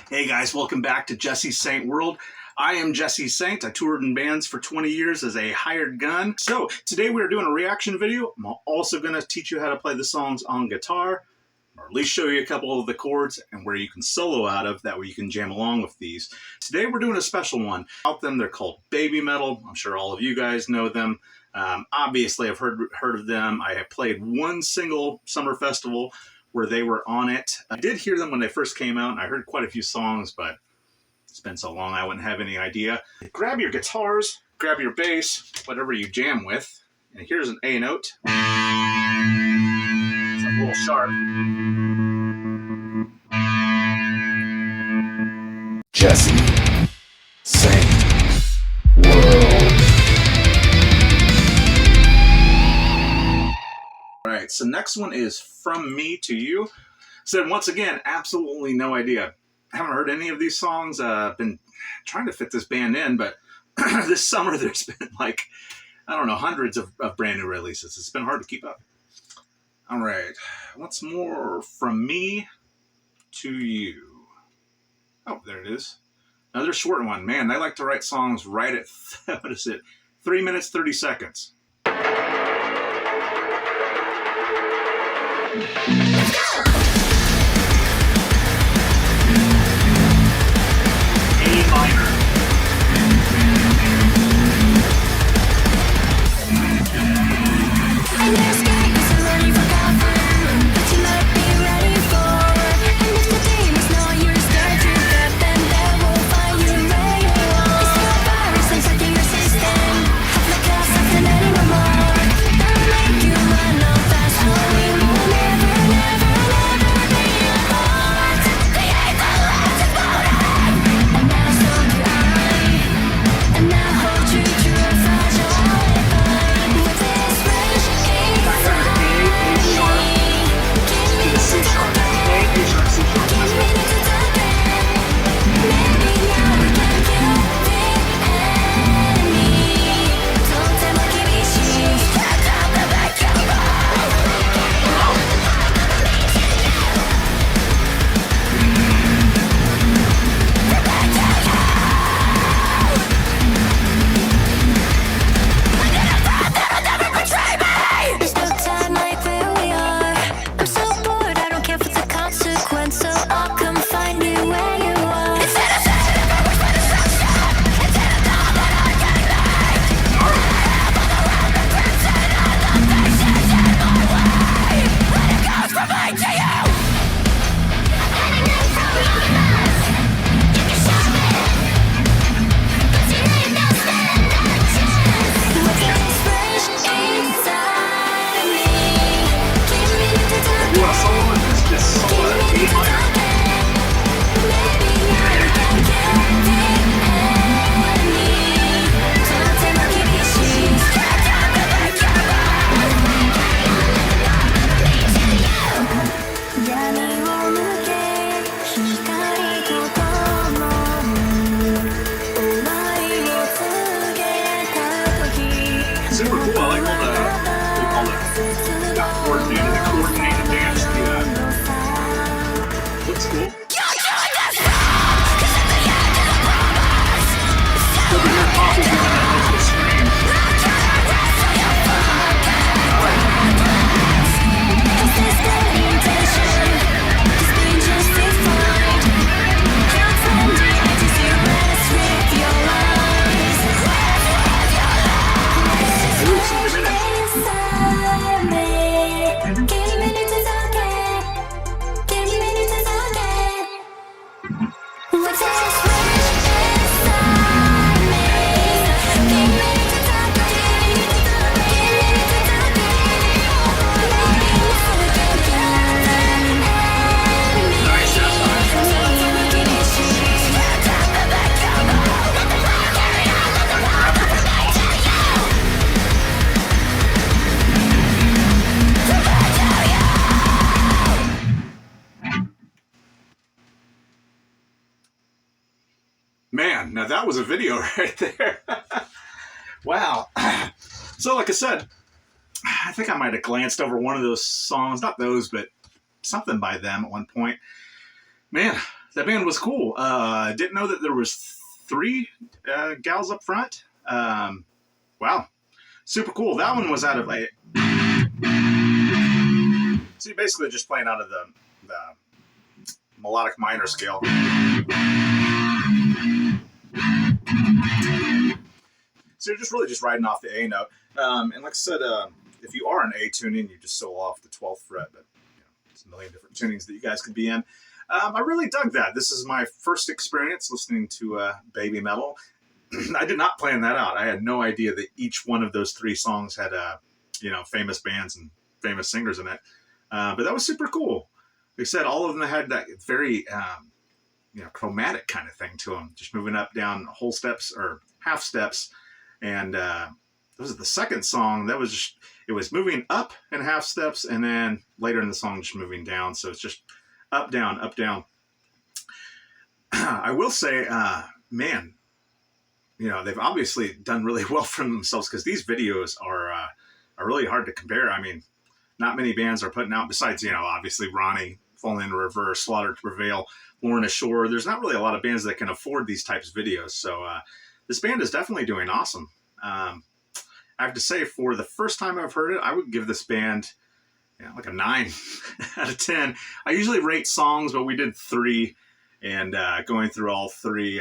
Hey guys, welcome back to Jesse Saint World. I am Jesse Saint. I toured in bands for 20 years as a hired gun. So today we're doing a reaction video. I'm also going to teach you how to play the songs on guitar, or at least show you a couple of the chords and where you can solo out of. That way you can jam along with these. Today we're doing a special one. Out them, they're called BABYMETAL. I'm sure all of you guys know them. Obviously I've heard of them. I have played one single summer festival where they were on it. I did hear them when they first came out, and I heard quite a few songs, but it's been so long I wouldn't have any idea. Grab your guitars, grab your bass, whatever you jam with, and here's an A note. It's a little sharp. Jesse Saint World. All right, so next one is From Me to You. So once again, absolutely no idea. Haven't heard any of these songs. Been trying to fit this band in, but this summer there's been like, I don't know, hundreds of brand new releases. It's been hard to keep up. All right, what's more? From Me to You. Oh, there it is. Another short one. Man, I like to write songs right at, what is it, 3 minutes, 30 seconds. Super cool. I like all the, what do you call it? Got coordinated dance. Yeah. Looks cool. Over here, Pop is doing that little scream. Man, now that was a video right there. Wow. So like I said, I think I might have glanced over one of those songs, not those, but something by them at one point. Man, that band was cool. Didn't know that there was 3 gals up front. Wow, super cool. That one was out of a. So you're basically just playing out of the melodic minor scale. So you're just really just riding off the A note. And like I said, if you are an A tuning, you just solo off the 12th fret, but there's a million different tunings that you guys could be in. I really dug that. This is my first experience listening to BABYMETAL. I did not plan that out. I had no idea that each one of those 3 songs had, famous bands and famous singers in it. But that was super cool. Like I said, all of them had that very, chromatic kind of thing to them, just moving up, down whole steps or half steps. And this was the second song. That was just, it was moving up in half steps, and then later in the song, just moving down. So it's just up, down, up, down. I will say, man, they've obviously done really well for themselves, because these videos are really hard to compare. I mean, not many bands are putting out, besides, obviously Ronnie, Falling in Reverse, Slaughter to Prevail, Lorna Shore. There's not really a lot of bands that can afford these types of videos. So this band is definitely doing awesome. I have to say, for the first time I've heard it, I would give this band like a 9 out of 10. I usually rate songs, but we did 3, and going through all 3,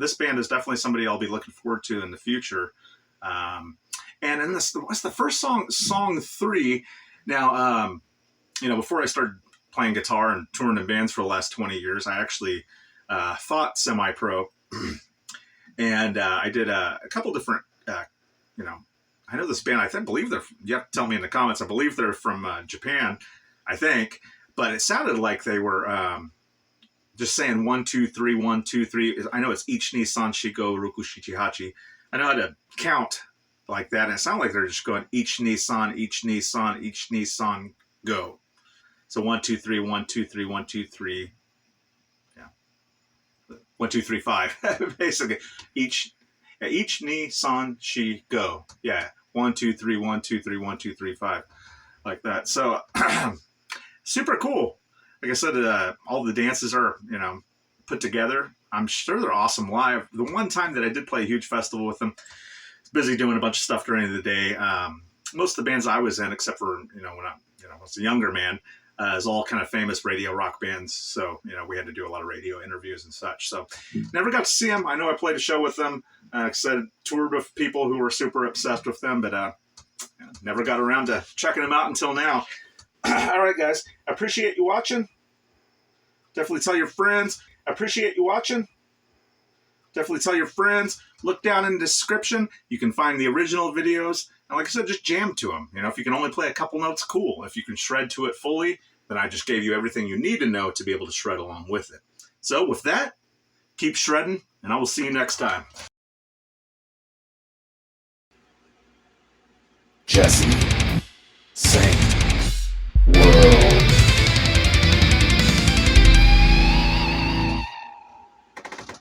this band is definitely somebody I'll be looking forward to in the future. And in this, what's the first song? Song 3. Now, before I started playing guitar and touring in bands for the last 20 years, I actually fought semi-pro, and I did a couple different. I know this band. I believe they're. You have to tell me in the comments. I believe they're from Japan, I think, but it sounded like they were just saying 1, 2, 3, 1, 2, 3. I know it's Ich ni san shigo roku shichihachi. I know how to count like that, and it sounded like they're just going Ich ni san, Ich ni san, Ich ni san, go. So 1, 2, 3, 1, 2, 3, 1, 2, 3. Yeah. 1, 2, 3, 5. Basically. Ich ni san shi go. Yeah. 1, 2, 3, 1, 2, 3, 1, 2, 3, 5. Like that. So super cool. Like I said, all the dances are, put together. I'm sure they're awesome live. The one time that I did play a huge festival with them, I was busy doing a bunch of stuff during the day. Most of the bands I was in, except for, when I was a younger man, is all kind of famous radio rock bands. So, we had to do a lot of radio interviews and such. So never got to see them. I know I played a show with them. Like I said, toured with people who were super obsessed with them, but never got around to checking them out until now. All right, guys. I appreciate you watching. Definitely tell your friends. I appreciate you watching. Definitely tell your friends. Look down in the description. You can find the original videos. And like I said, just jam to them. If you can only play a couple notes, cool. If you can shred to it fully, then I just gave you everything you need to know to be able to shred along with it. So with that, keep shredding, and I will see you next time. Jesse.